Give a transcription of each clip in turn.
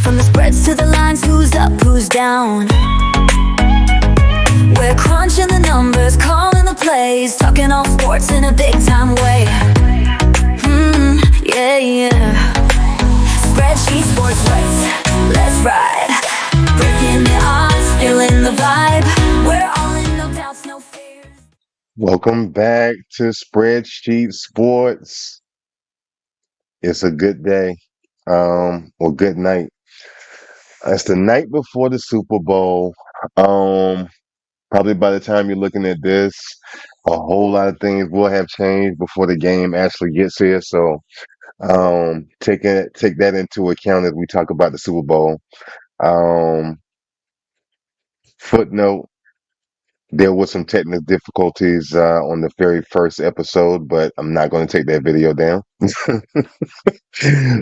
From the spreads to the lines, who's up, who's down. We're crunching the numbers, calling the plays, talking all sports in a big time way. Yeah, yeah. Spreadsheet sports, let's ride. Breaking the odds, feeling the vibe. We're all in, no doubts, no fears. Welcome back to Spreadsheet Sports. It's a good day, or good night. It's the night before the Super Bowl. Um, Probably by the time you're looking at this, a whole lot of things will have changed before the game actually gets here. So, take that into account as we talk about the Super Bowl. Um, Footnote: there was some technical difficulties on the very first episode, but I'm not going to take that video down.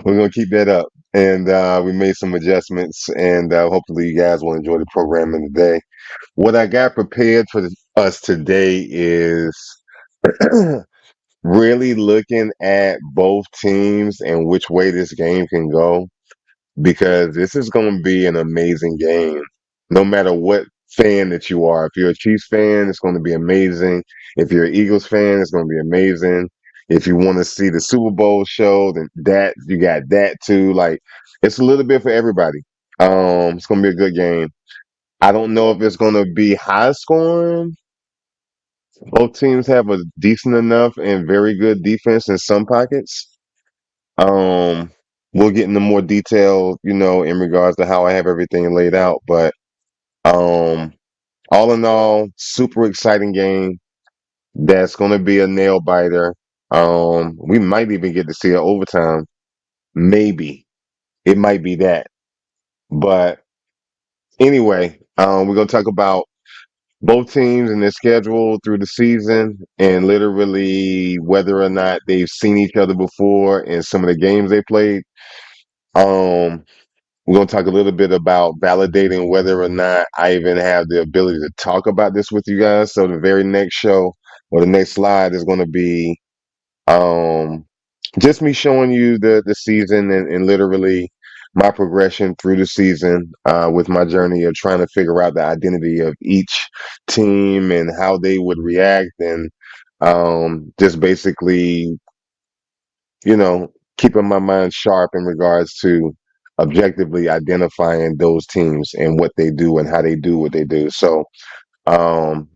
We're gonna keep that up, and we made some adjustments, and hopefully you guys will enjoy the programming today. What I got prepared for us today is really looking at both teams and which way this game can go, because this is going to be an amazing game. No matter what fan that you are, if you're a Chiefs fan, it's going to be amazing. If you're an Eagles fan, it's going to be amazing. If you want to see the Super Bowl show, then that you got that too. Like, it's a little bit for everybody. It's going to be a good game. I don't know if it's going to be high scoring. Both teams have a decent enough and very good defense in some pockets. Um, we'll get into more detail, in regards to how I have everything laid out. But um, all in all, super exciting game. That's going to be a nail biter. We might even get to see an overtime. Maybe it might be that. But anyway, we're going to talk about both teams and their schedule through the season, and literally whether or not they've seen each other before and some of the games they played. Um, We're going to talk a little bit about validating whether or not I even have the ability to talk about this with you guys. So the very next show or the next slide is going to be um, just me showing you the season and literally my progression through the season with my journey of trying to figure out the identity of each team and how they would react, and just basically, keeping my mind sharp in regards to objectively identifying those teams and what they do and how they do what they do. So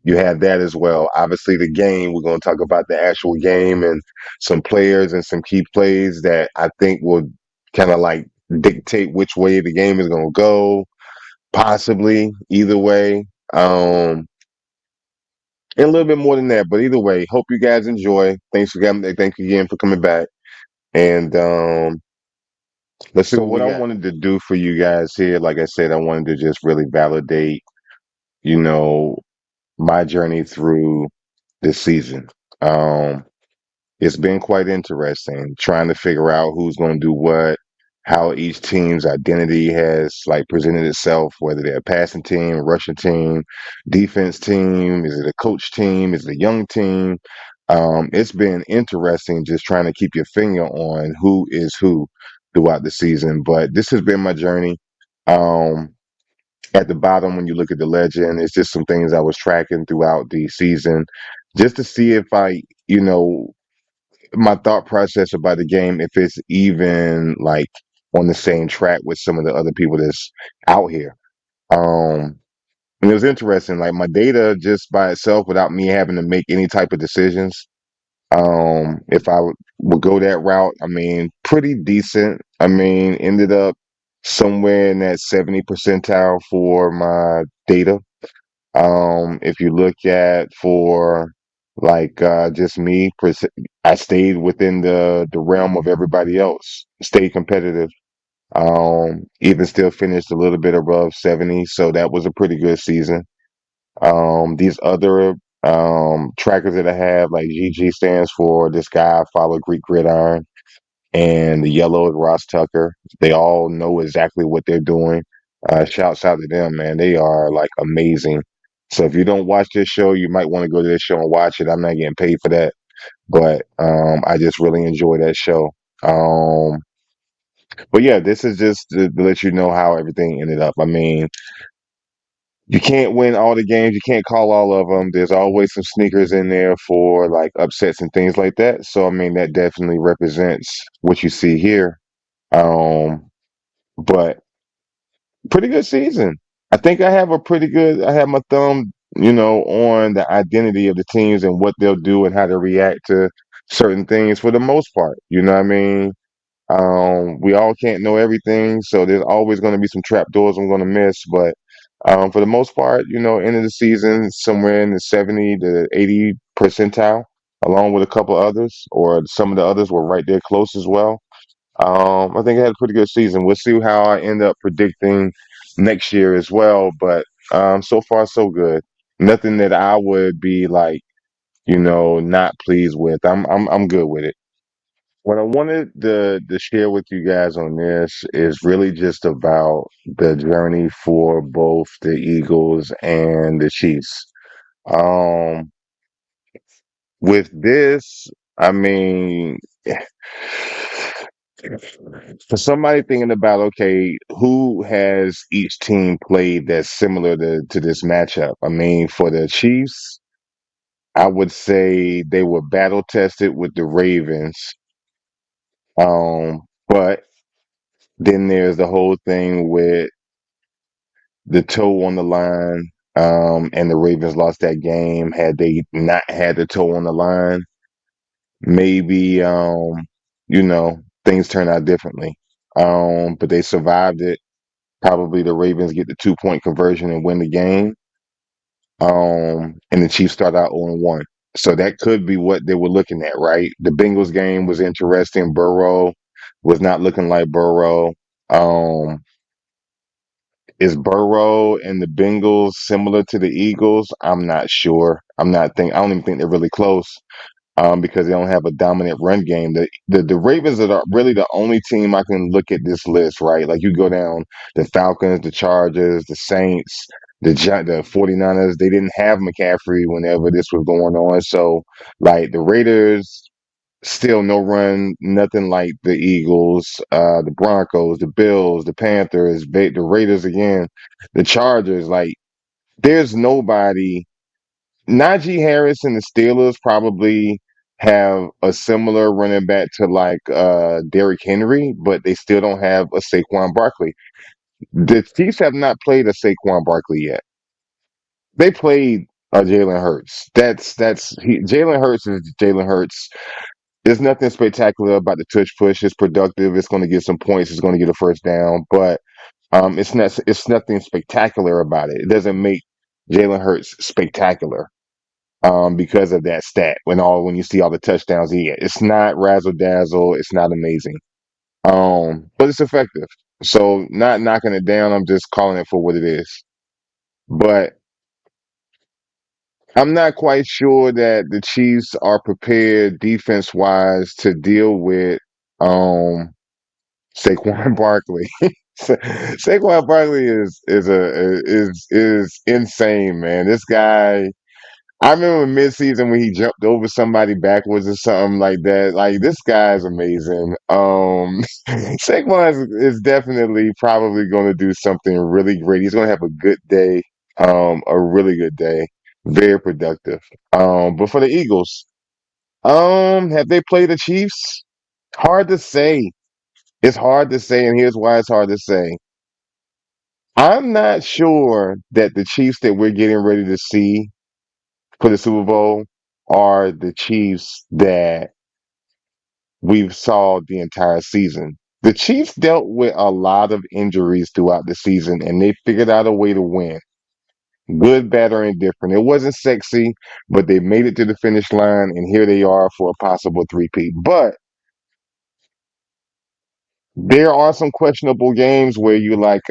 you have that as well. Obviously, the game, we're going to talk about the actual game and some players and some key plays that I think will kind of like dictate which way the game is going to go, possibly either way. And a little bit more than that, but either way, hope you guys enjoy. Thank you again for coming back. And let's see. So what I wanted to do for you guys here, like I said, I wanted to just really validate, you know, my journey through this season. Um, it's been quite interesting trying to figure out who's going to do what, how each team's identity has like presented itself, whether they're a passing team, rushing team, defense team, is it a coach team, is it a young team? It's been interesting just trying to keep your finger on who is who throughout the season. But this has been my journey. Um, at the bottom, when you look at the legend, it's just some things I was tracking throughout the season just to see if my thought process about the game, if it's even like on the same track with some of the other people that's out here. Um, and it was interesting, like my data just by itself, without me having to make any type of decisions. If I would go that route, I mean, pretty decent. I mean, ended up somewhere in that 70 percentile for my data. If you look at for like just me, I stayed within the realm of everybody else, stayed competitive. Even still finished a little bit above 70, so that was a pretty good season. These other trackers that I have, like GG stands for this guy I follow, Greek Gridiron, and the yellow is Ross Tucker. They all know exactly what they're doing. Shouts out to them, man. They are like amazing. So if you don't watch this show, you might want to go to this show and watch it. I'm not getting paid for that, but I just really enjoy that show. Um, But yeah, this is just to let you know how everything ended up. I mean, you can't win all the games. You can't call all of them. There's always some sneakers in there for like upsets and things like that. So I mean, that definitely represents what you see here. Um, but pretty good season. I think I have a pretty good. I have my thumb, on the identity of the teams and what they'll do and how to react to certain things for the most part. You know what I mean? We all can't know everything, so there's always going to be some trap doors I'm going to miss. But for the most part, end of the season, somewhere in the 70 to 80 percentile, along with a couple others, or some of the others were right there close as well. I think I had a pretty good season. We'll see how I end up predicting next year as well. But so far, so good. Nothing that I would be like, not pleased with. I'm good with it. What I wanted to share with you guys on this is really just about the journey for both the Eagles and the Chiefs. Um, with this, I mean, for somebody thinking about, okay, who has each team played that's similar to this matchup? I mean, for the Chiefs, I would say they were battle tested with the Ravens. But then there's the whole thing with the toe on the line, and the Ravens lost that game. Had they not had the toe on the line, maybe things turn out differently. But they survived it. Probably the Ravens get the 2-point conversion and win the game. And the Chiefs start out 0-1. So that could be what they were looking at, right? The Bengals game was interesting. Burrow was not looking like Burrow. Um, Is Burrow and the Bengals similar to the Eagles? I'm not sure. I don't even think they're really close. Because they don't have a dominant run game. The Ravens are really the only team I can look at this list, right? Like you go down the Falcons, the Chargers, the Saints, the 49ers, they didn't have McCaffrey whenever this was going on. So like the Raiders, still no run, nothing like the Eagles, the Broncos, the Bills, the Panthers, the Raiders again, the Chargers, like there's nobody. Najee Harris and the Steelers probably have a similar running back to like Derrick Henry, but they still don't have a Saquon Barkley. The Chiefs have not played a Saquon Barkley yet. They played Jalen Hurts. Jalen Hurts is Jalen Hurts. There's nothing spectacular about the touch push. It's productive. It's going to get some points. It's going to get a first down, but it's nothing spectacular about it. It doesn't make Jalen Hurts spectacular. Because of that stat. When you see all the touchdowns he get, it's not razzle dazzle. It's not amazing. But it's effective. So not knocking it down. I'm just calling it for what it is. But I'm not quite sure that the Chiefs are prepared defense wise to deal with um Saquon Barkley. Saquon Barkley is insane, man. This guy, I remember mid-season when he jumped over somebody backwards or something like that. Like this guy's amazing. Saquon is definitely probably going to do something really great. He's going to have a good day, a really good day, very productive. But for the Eagles, have they played the Chiefs? Hard to say. It's hard to say, and here's why it's hard to say. I'm not sure that the Chiefs that we're getting ready to see for the Super Bowl are the Chiefs that we've saw the entire season. The Chiefs dealt with a lot of injuries throughout the season and they figured out a way to win. Good, bad, or indifferent. It wasn't sexy, but they made it to the finish line and here they are for a possible three-peat. But there are some questionable games where you're like,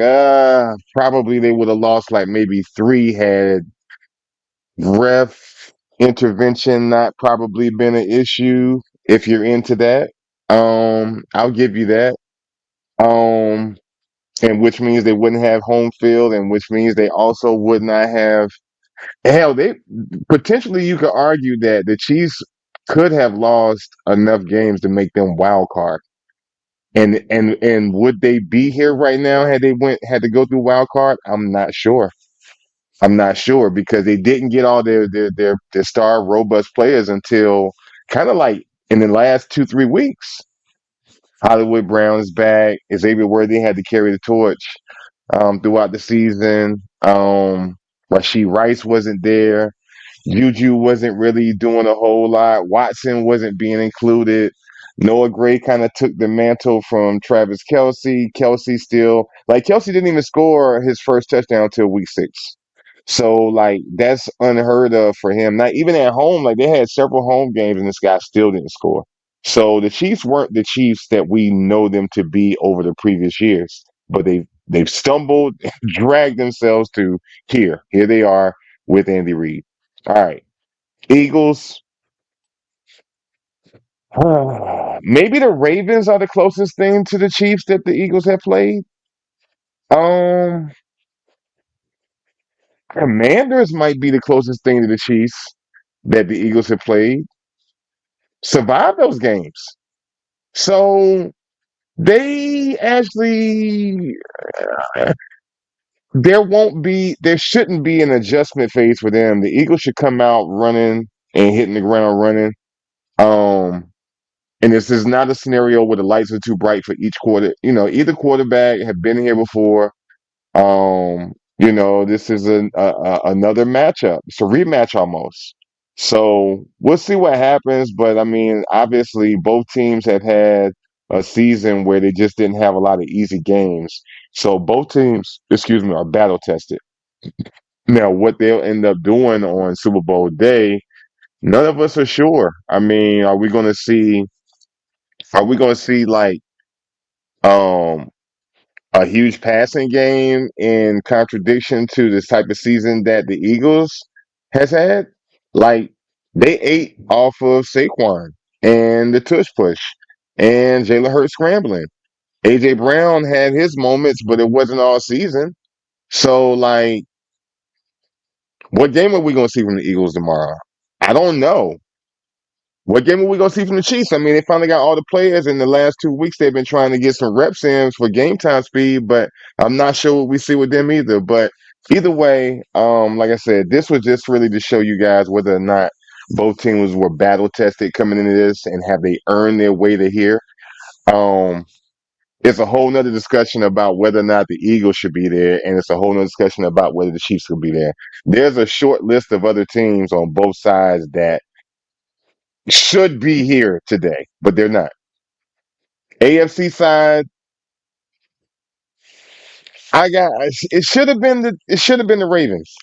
probably they would have lost like maybe three had ref intervention not probably been an issue if you're into that. I'll give you that. Um, and which means they wouldn't have home field, and which means they also would not have hell, they potentially you could argue that the Chiefs could have lost enough games to make them wild card. And would they be here right now had they went had to go through wild card? I'm not sure. I'm not sure because they didn't get all their star robust players until kind of like in the last 2 3 weeks. Hollywood Brown is back. Xavier Worthy had to carry the torch throughout the season. Rasheed Rice wasn't there. Juju wasn't really doing a whole lot. Watson wasn't being included. Noah Gray kind of took the mantle from Travis Kelsey. Kelsey didn't even score his first touchdown till week 6. So like that's unheard of for him. Not even at home, like they had several home games and this guy still didn't score. So the Chiefs weren't the Chiefs that we know them to be over the previous years, but they've stumbled, dragged themselves to here. Here they are with Andy Reid. All right. Eagles. Maybe the Ravens are the closest thing to the Chiefs that the Eagles have played. Um, Commanders might be the closest thing to the Chiefs that the Eagles have played. Survived those games. So they actually there shouldn't be an adjustment phase for them. The Eagles should come out running and hitting the ground running. Um, And this is not a scenario where the lights are too bright for each quarter. Either quarterback have been here before. This is another matchup. It's a rematch almost. So we'll see what happens. But I mean, obviously, both teams have had a season where they just didn't have a lot of easy games. So both teams, excuse me, are battle tested. Now, what they'll end up doing on Super Bowl day, none of us are sure. I mean, are we going to see like um a huge passing game in contradiction to this type of season that the Eagles has had? Like they ate off of Saquon and the tush push and Jalen Hurts scrambling. AJ Brown had his moments, but it wasn't all season. So like what game are we gonna see from the Eagles tomorrow? I don't know. What game are we gonna see from the Chiefs? I mean, they finally got all the players in the last 2 weeks. They've been trying to get some reps in for game time speed, but I'm not sure what we see with them either. But either way, like I said, this was just really to show you guys whether or not both teams were battle tested coming into this and have they earned their way to here. Um, it's a whole nother discussion about whether or not the Eagles should be there, and it's a whole nother discussion about whether the Chiefs should be there. There's a short list of other teams on both sides that should be here today, but they're not. AFC side, it should have been the Ravens.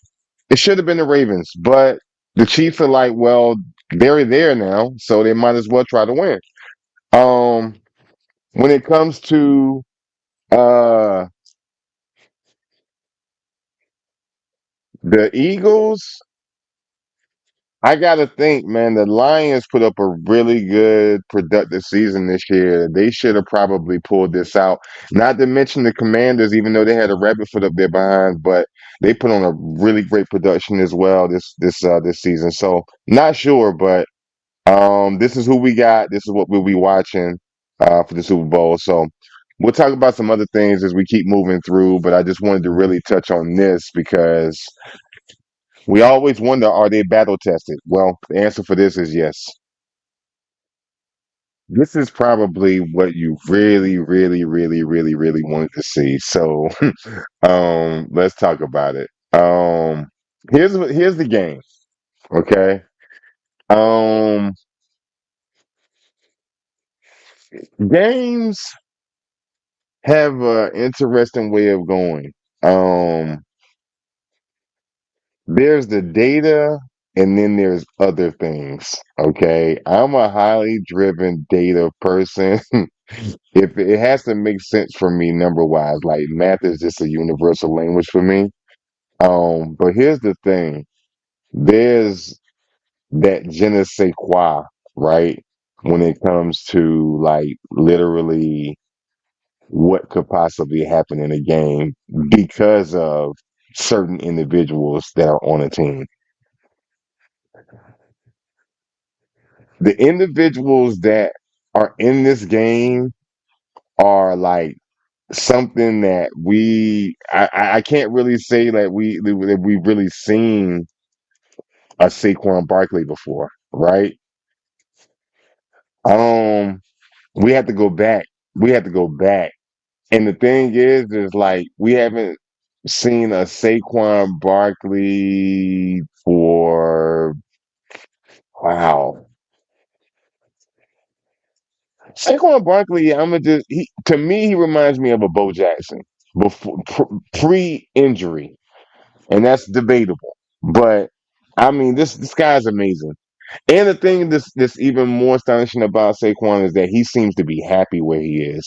It should have been the Ravens, but the Chiefs are like, well, they're there now, so they might as well try to win. Um, when it comes to uh the Eagles, I gotta think, man, the Lions put up a really good, productive season this year. They should have probably pulled this out. Not to mention the Commanders, even though they had a rabbit foot up there behind, but they put on a really great production as well this season. So not sure, but this is who we got. This is what we'll be watching for the Super Bowl. So we'll talk about some other things as we keep moving through, but I just wanted to really touch on this because we always wonder, are they battle tested? Well, the answer for this is yes. This is probably what you really, really, really, really, really wanted to see. So, let's talk about it. Here's the game. Okay. Um, Games have an interesting way of going. Um, there's the data, and then there's other things. Okay, I'm a highly driven data person. If it has to make sense for me number wise, like math is just a universal language for me. But here's the thing: there's that je ne sais quoi, right? When it comes to like literally what could possibly happen in a game because of certain individuals that are on a team. The individuals that are in this game are like something that I can't really say that we've really seen a Saquon Barkley before, right? Um, we have to go back. We have to go back. And the thing is like we haven't seen a Saquon Barkley for wow. Saquon Barkley, I'm gonna just he to me he reminds me of a Bo Jackson before pre-injury, and that's debatable. But I mean, this guy's amazing. And the thing that's even more astonishing about Saquon is that he seems to be happy where he is.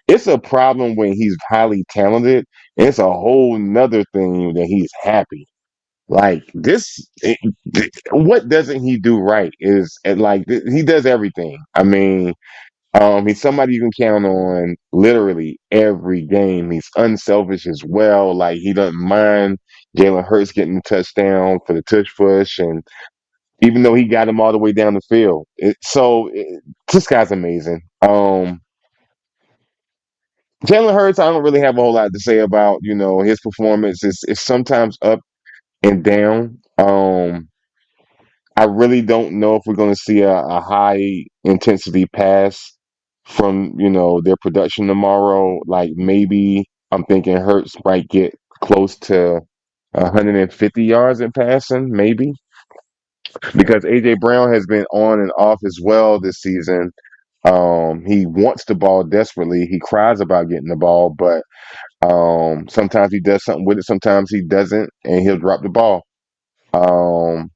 It's a problem when he's highly talented. It's a whole nother thing that he's happy. Like what doesn't he do right is and he does everything. I mean, he's somebody you can count on literally every game. He's unselfish as well. Like he doesn't mind Jalen Hurts getting the touchdown for the tush push, and even though he got him all the way down the field, this guy's amazing. Jalen Hurts, I don't really have a whole lot to say about. His performance is sometimes up and down. I really don't know if we're going to see a high intensity pass from their production tomorrow. Like maybe I'm thinking Hurts might get close to 150 yards in passing, maybe because AJ Brown has been on and off as well this season. He wants the ball desperately. He cries about getting the ball, but sometimes he does something with it. Sometimes he doesn't, and he'll drop the ball. Um,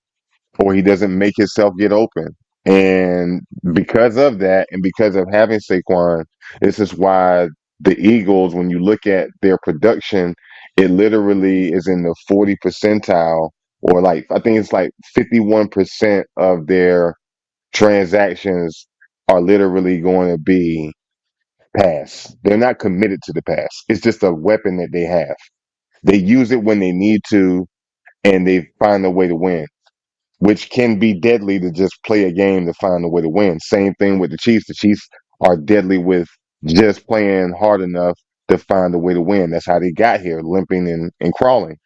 or he doesn't make himself get open. And because of that, and because of having Saquon, this is why the Eagles, when you look at their production, it literally is in the 40 percentile, or like I think it's like 51% of their transactions are literally going to be pass. They're not committed to the pass. It's just a weapon that they have. They use it when they need to, and they find a way to win, which can be deadly to just play a game to find a way to win. Same thing with the Chiefs. The Chiefs are deadly with just playing hard enough to find a way to win. That's how they got here, limping and crawling.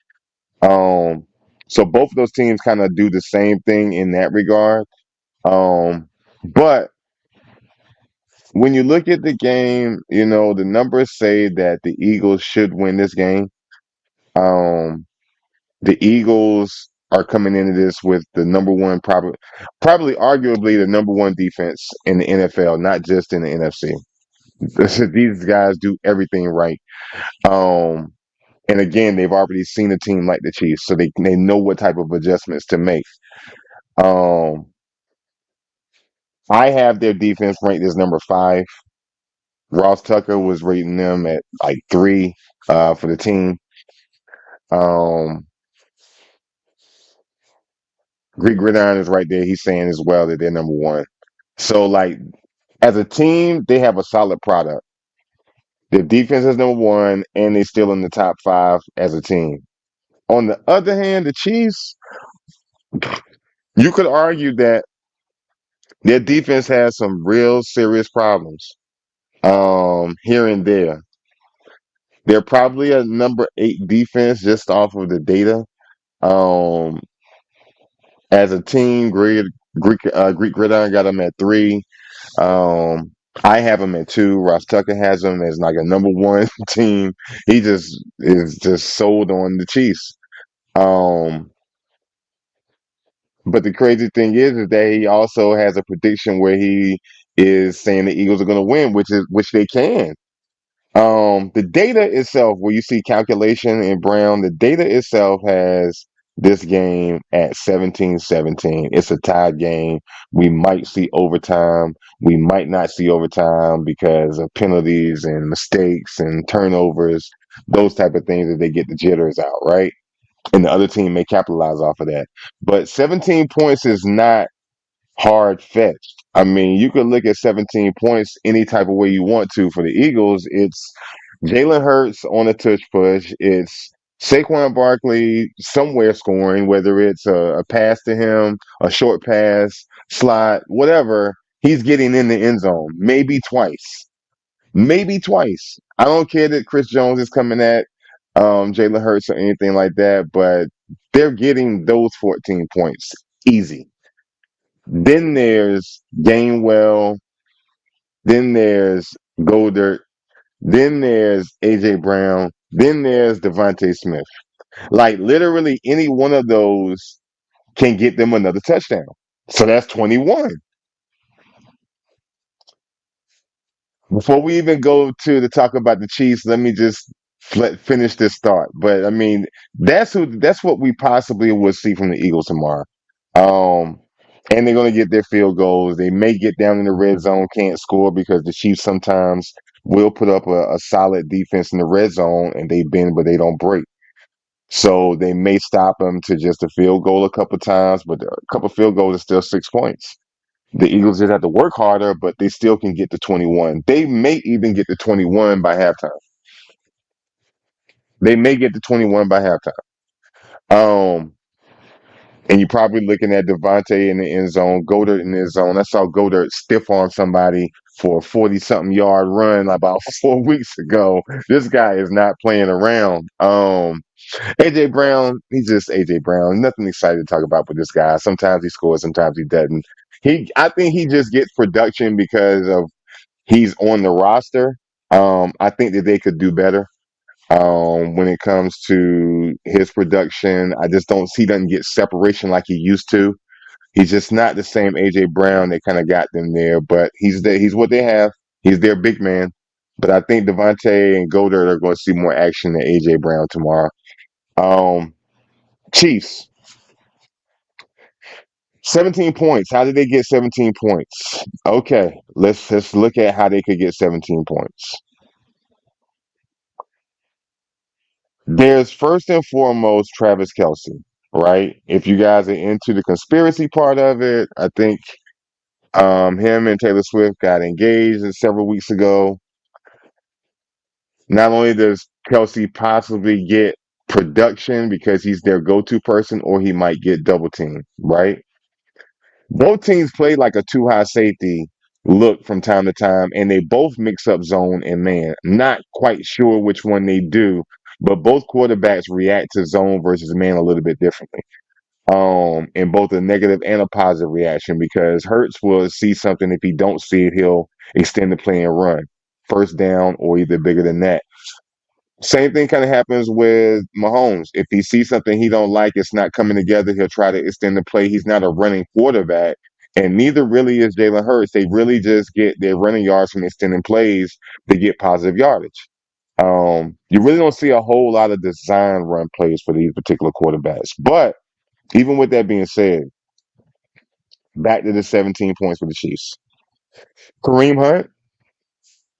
Um, so both of those teams kind of do the same thing in that regard. But when you look at the game, the numbers say that the Eagles should win this game. Um, the Eagles are coming into this with the number one, probably arguably the number one defense in the NFL, not just in the NFC. These guys do everything right. Um, and again, they've already seen a team like the Chiefs, so they know what type of adjustments to make. Um, I have their defense ranked as number 5. Ross Tucker was rating them at like 3 for the team. Um, Greek Gridiron is right there. He's saying as well that they're number 1. So like as a team, they have a solid product. Their defense is number 1, and they're still in the top 5 as a team. On the other hand, the Chiefs, you could argue that their defense has some real serious problems here and there. They're probably a number 8 defense just off of the data. Um, as a team, Greek Gridiron got them at 3. Um, I have him at 2. Ross Tucker has him as like a number 1 team. He just is just sold on the Chiefs. Um, but the crazy thing is that he also has a prediction where he is saying the Eagles are going to win, which they can. The data itself, where you see calculation in brown, the data itself has this game at 17-17. It's a tied game. We might see overtime. We might not see overtime because of penalties and mistakes and turnovers, those type of things that they get the jitters out, right? And the other team may capitalize off of that. But 17 points is not hard fetched. I mean, you could look at 17 points any type of way you want to. For the Eagles, it's Jalen Hurts on a touch push. It's Saquon Barkley somewhere scoring, whether it's a pass to him, a short pass, slot, whatever. He's getting in the end zone, maybe twice. maybe twice. I don't care that Chris Jones is coming at Jalen Hurts or anything like that, but they're getting those 14 points easy. Then there's Gainwell. Then there's Goldert. Then there's AJ Brown. Then there's Devontae Smith. Like literally any one of those can get them another touchdown. So that's 21. Before we even go to talk about the Chiefs, let me just finish this thought. But I mean, that's what we possibly will see from the Eagles tomorrow. Um, and they're going to get their field goals. They may get down in the red zone, can't score because the Chiefs sometimes will put up a solid defense in the red zone and they bend, but they don't break. So they may stop them to just a field goal a couple times, but a couple field goals is still 6 points. The Eagles just have to work harder, but they still can get to 21. They may even get to 21 by halftime. They may get to 21 by halftime. Um, and you're probably looking at Devontae in the end zone, Goddard in the end zone. I saw Goddard stiff arm somebody for a 40-something yard run about 4 weeks ago. This guy is not playing around. AJ Brown, he's just AJ Brown. Nothing exciting to talk about with this guy. Sometimes he scores, sometimes he doesn't. I think he just gets production because of he's on the roster. I think that they could do better when it comes to his production. I just don't see doesn't get separation like he used to. He's just not the same AJ Brown that kind of got them there, but he's what they have. He's their big man. But I think Devontae and Goddard are going to see more action than AJ Brown tomorrow. Um, Chiefs, 17 points. How did they get 17 points? Okay, let's look at how they could get 17 points. There's first and foremost Travis Kelsey, right? If you guys are into the conspiracy part of it, I think him and Taylor Swift got engaged several weeks ago. Not only does Kelsey possibly get production because he's their go-to person, or he might get double teamed, right? Both teams play like a two high safety look from time to time, and they both mix up zone and man. Not quite sure which one they do, but both quarterbacks react to zone versus man a little bit differently. In both a negative and a positive reaction because Hertz will see something. If he don't see it, he'll extend the play and run. First down or either bigger than that. Same thing kind of happens with Mahomes. If he sees something he don't like, it's not coming together, he'll try to extend the play. He's not a running quarterback, and neither really is Jalen Hurts. They really just get their running yards from extending plays to get positive yardage. You really don't see a whole lot of design run plays for these particular quarterbacks. But even with that being said, back to the 17 points for the Chiefs. Kareem Hunt,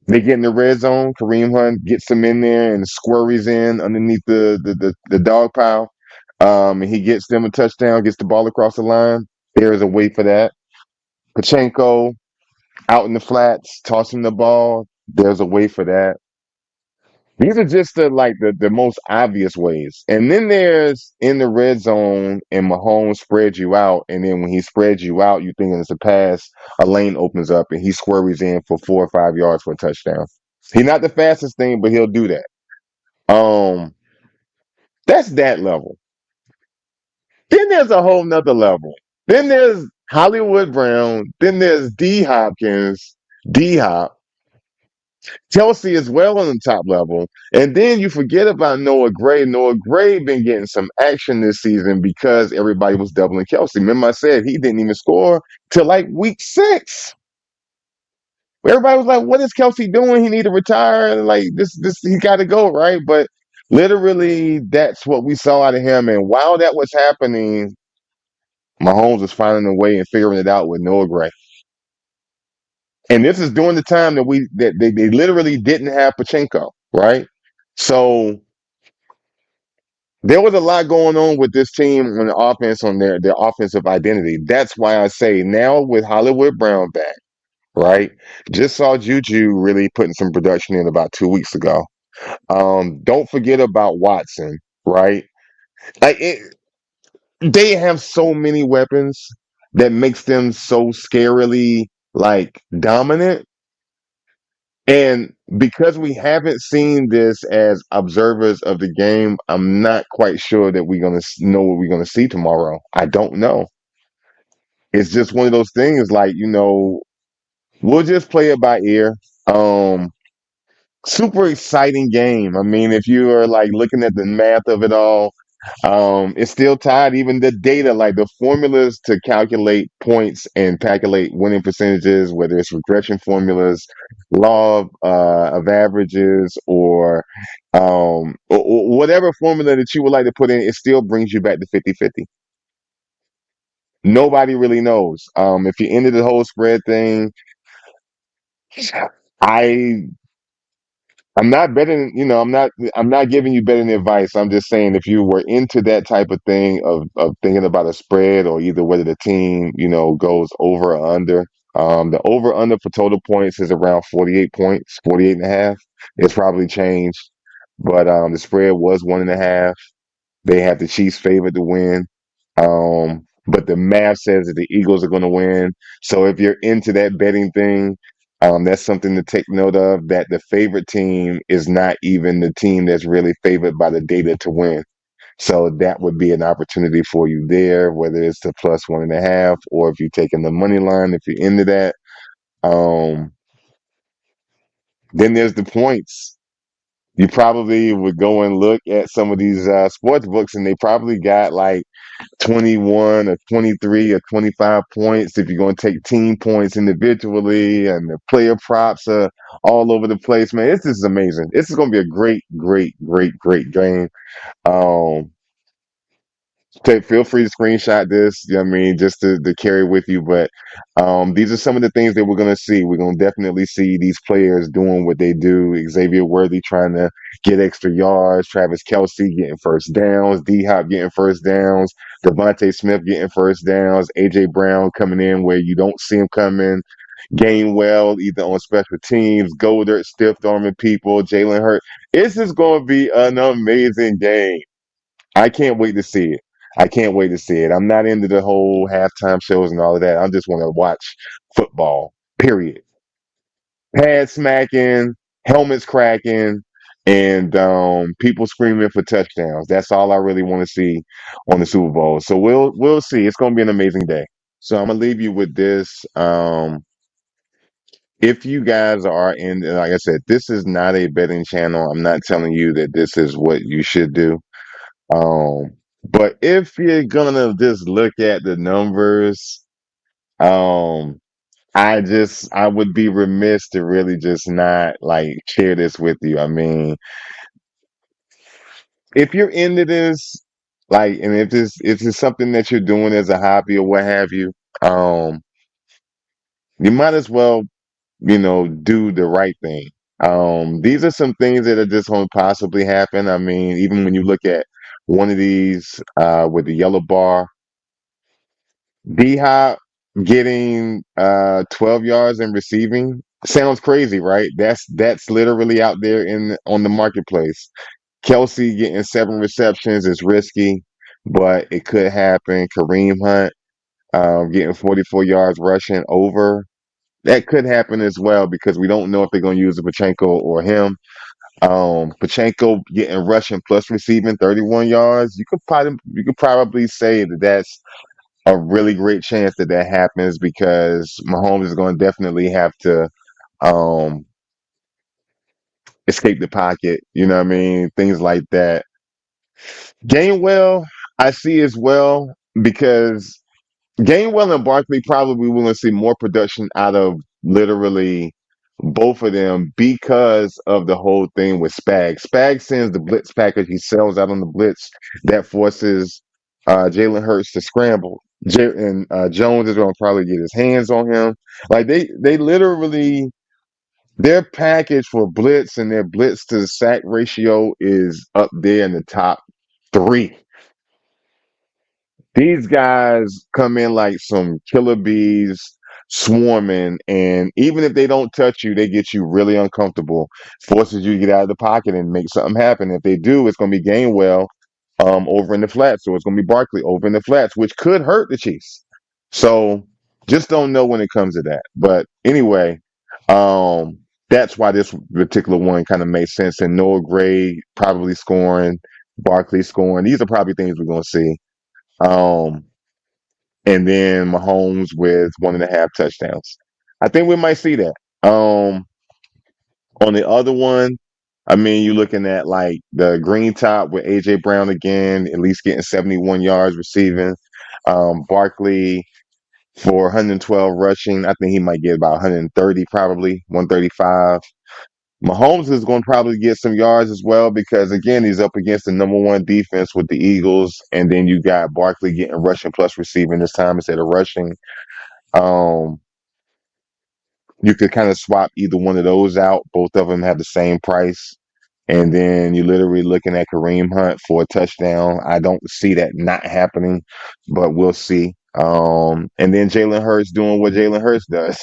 they get in the red zone. Kareem Hunt gets them in there and squirries in underneath the dog pile. And he gets them a touchdown, gets the ball across the line. There is a way for that. Pachenko out in the flats, tossing the ball. There's a way for that. These are just the most obvious ways. And then there's in the red zone and Mahomes spreads you out. And then when he spreads you out, you think it's a pass, a lane opens up and he squirries in for 4 or 5 yards for a touchdown. He's not the fastest thing, but he'll do that. Um, that's that level. Then there's a whole nother level. Then there's Hollywood Brown. Then there's D Hopkins, D Hop. Kelsey is well on the top level. And then you forget about Noah Gray. Noah Gray been getting some action this season because everybody was doubling Kelsey. Remember I said he didn't even score till like week 6. Everybody was like, what is Kelsey doing? He need to retire. Like this he gotta go, right? But literally that's what we saw out of him. And while that was happening, Mahomes was finding a way and figuring it out with Noah Gray. And this is during the time that they literally didn't have Pachenko, right? So there was a lot going on with this team on the offense, on their offensive identity. That's why I say now with Hollywood Brown back, right? Just saw Juju really putting some production in about 2 weeks ago. Don't forget about Watson, right? Like they have so many weapons that makes them so scarily like dominant. And because we haven't seen this as observers of the game, I'm not quite sure that we're going to know what we're going to see tomorrow. I don't know. It's just one of those things like, we'll just play it by ear. Um, Super exciting game. I mean, if you are like looking at the math of it all, it's still tied. Even the data, like the formulas to calculate points and calculate winning percentages, whether it's regression formulas, law of averages, or whatever formula that you would like to put in, it still brings you back to 50-50. Nobody really knows. If you ended the whole spread thing, I I'm not betting, I'm not giving you betting advice. I'm just saying if you were into that type of thing of thinking about a spread or either whether the team, goes over or under. The over under for total points is around 48 points, 48 and a half. It's probably changed. But the spread was 1.5. They have the Chiefs favored to win. But the math says that the Eagles are going to win. So if you're into that betting thing, that's something to take note of, that the favorite team is not even the team that's really favored by the data to win. So that would be an opportunity for you there, whether it's the plus 1.5 or if you're taking the money line, if you're into that. Um, then there's the points. You probably would go and look at some of these sports books, and they probably got like 21 or 23 or 25 points if you're going to take team points individually, and the player props are all over the place. Man, this is amazing. This is going to be a great, great, great, great game. Um, feel free to screenshot this, you know what I mean, just to carry with you. But these are some of the things that we're going to see. We're going to definitely see these players doing what they do. Xavier Worthy trying to get extra yards, Travis Kelsey getting first downs, D Hop getting first downs, Devontae Smith getting first downs, AJ Brown coming in where you don't see him coming. Gainwell either on special teams, Goldert stiff arming people, Jalen Hurt. This is going to be an amazing game. I can't wait to see it. I can't wait to see it. I'm not into the whole halftime shows and all of that. I just want to watch football, period. Pad smacking, helmets cracking, and people screaming for touchdowns. That's all I really want to see on the Super Bowl. So we'll see. It's going to be an amazing day. So I'm gonna leave you with this. If you guys are in, like I said, this is not a betting channel. I'm not telling you that this is what you should do. Um, but if you're gonna just look at the numbers, um, I would be remiss to really just not like share this with you. I mean, if you're into this, like, and if it's something that you're doing as a hobby or what have you, um, you might as well, do the right thing. These are some things that are just going to possibly happen. I mean, even when you look at one of these with the yellow bar, D Hop getting 12 yards and receiving sounds crazy, right? That's literally out there in on the marketplace. Kelsey getting 7 receptions is risky, but it could happen. Kareem Hunt getting 44 yards rushing over. That could happen as well because we don't know if they're going to use a Pachenko or him. Pachenko getting rushing plus receiving 31 yards. You could probably say that that's a really great chance that that happens because Mahomes is going to definitely have to um, escape the pocket. You know what I mean? Things like that. Gainwell, I see as well because Gainwell and Barkley probably will see more production out of literally both of them because of the whole thing with Spag. Spag sends the blitz package. He sells out on the blitz. That forces Jalen Hurts to scramble. And Jones is going to probably get his hands on him. Like they literally, their package for blitz and their blitz to sack ratio is up there in the top three. These guys come in like some killer bees swarming, and even if they don't touch you, they get you really uncomfortable, forces you to get out of the pocket and make something happen. If they do, it's going to be Gainwell over in the flats, or it's going to be Barkley over in the flats, which could hurt the Chiefs. So just don't know when it comes to that. But anyway, um, That's why this particular one kind of makes sense. And Noah Gray probably scoring, Barkley scoring. These are probably things we're going to see. Um, and then Mahomes with 1.5 touchdowns. I think we might see that. On the other one, I mean, you're looking at like the green top with AJ Brown again, at least getting 71 yards receiving. Barkley for 112 rushing. I think he might get about 130, probably 135. Mahomes is going to probably get some yards as well because again he's up against the number one defense with the Eagles, and then you got Barkley getting rushing plus receiving this time instead of rushing. Um, you could kind of swap either one of those out. Both of them have the same price. And then you're literally looking at Kareem Hunt for a touchdown. I don't see that not happening, but we'll see. And then Jalen Hurts doing what Jalen Hurts does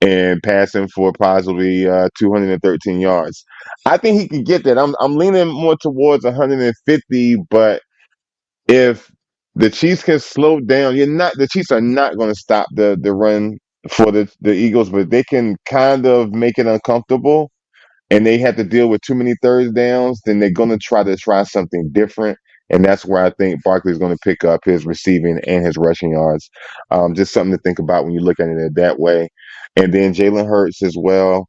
and passing for possibly 213 yards. I think he could get that. I'm leaning more towards 150, but if the Chiefs can slow down, you're not the Chiefs are not going to stop the run for the Eagles, but they can kind of make it uncomfortable and they have to deal with too many third downs, then they're going to try something different. And that's where I think Barkley's going to pick up his receiving and his rushing yards. Just something to think about when you look at it that way. And then Jalen Hurts as well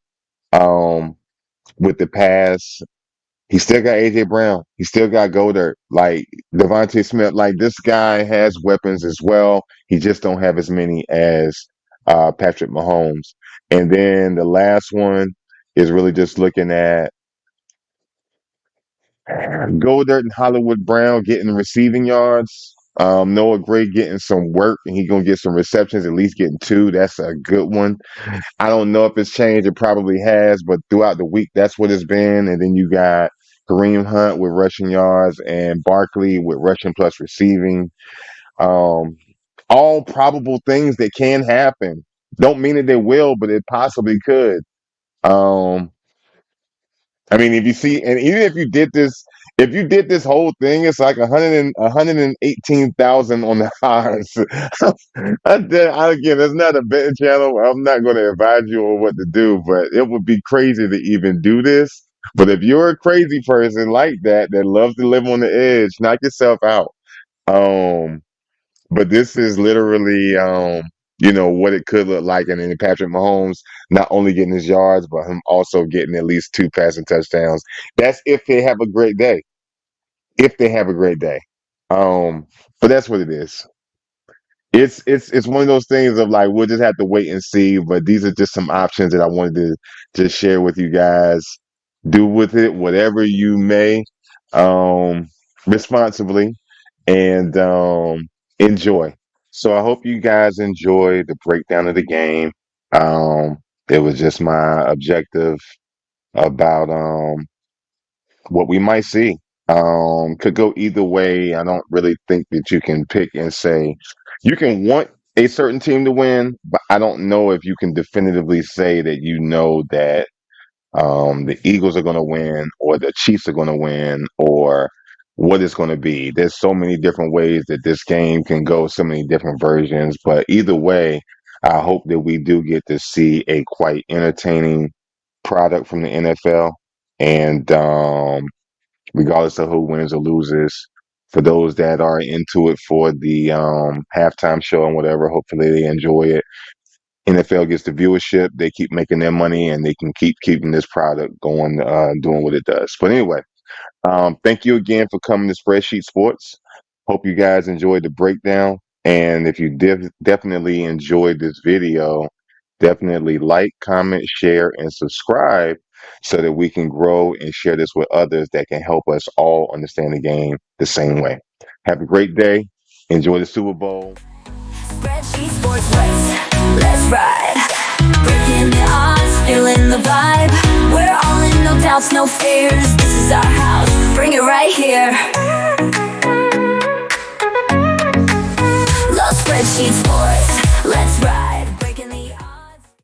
with the pass. He still got AJ Brown. He still got Goddard. Like Devontae Smith. Like this guy has weapons as well. He just don't have as many as Patrick Mahomes. And then the last one is really just looking at Goddard and Hollywood Brown getting receiving yards. Noah Gray getting some work and he gonna get some receptions, at least getting two. That's a good one. I don't know if it's changed. It probably has, but throughout the week, that's what it's been. And then you got Kareem Hunt with rushing yards and Barkley with rushing plus receiving. Um, all probable things that can happen. Don't mean that they will, but it possibly could. Um, I mean, if you see, and even if you did this whole thing, it's like 118,000 on the odds. Again, it's not a betting channel. I'm not going to advise you on what to do, but it would be crazy to even do this. But if you're a crazy person like that loves to live on the edge, knock yourself out. Um, but this is literally, what it could look like. And then Patrick Mahomes not only getting his yards, but him also getting at least two passing touchdowns. That's if they have a great day. If they have a great day. Um, but that's what it is. It's one of those things of like we'll just have to wait and see. But these are just some options that I wanted to just share with you guys. Do with it whatever you may, um, responsibly, and enjoy. So I hope you guys enjoy the breakdown of the game. Um, it was just my objective about what we might see. Could go either way. I don't really think that you can pick and say you can want a certain team to win, but I don't know if you can definitively say that you know that the Eagles are going to win or the Chiefs are going to win or what it's going to be. There's so many different ways that this game can go, so many different versions. But either way, I hope that we do get to see a quite entertaining product from the NFL. And regardless of who wins or loses, for those that are into it for the halftime show and whatever, hopefully they enjoy it. NFL gets the viewership, they keep making their money, and they can keep keeping this product going, doing what it does. But anyway, thank you again for coming to Spreadsheet Sports. Hope you guys enjoyed the breakdown. And if you definitely enjoyed this video, definitely like, comment, share, and subscribe so that we can grow and share this with others that can help us all understand the game the same way. Have a great day. Enjoy the Super Bowl. Spreadsheet Sports let's ride. Breaking the odds, feeling the vibe. We're all in, no doubts, no fears. This is our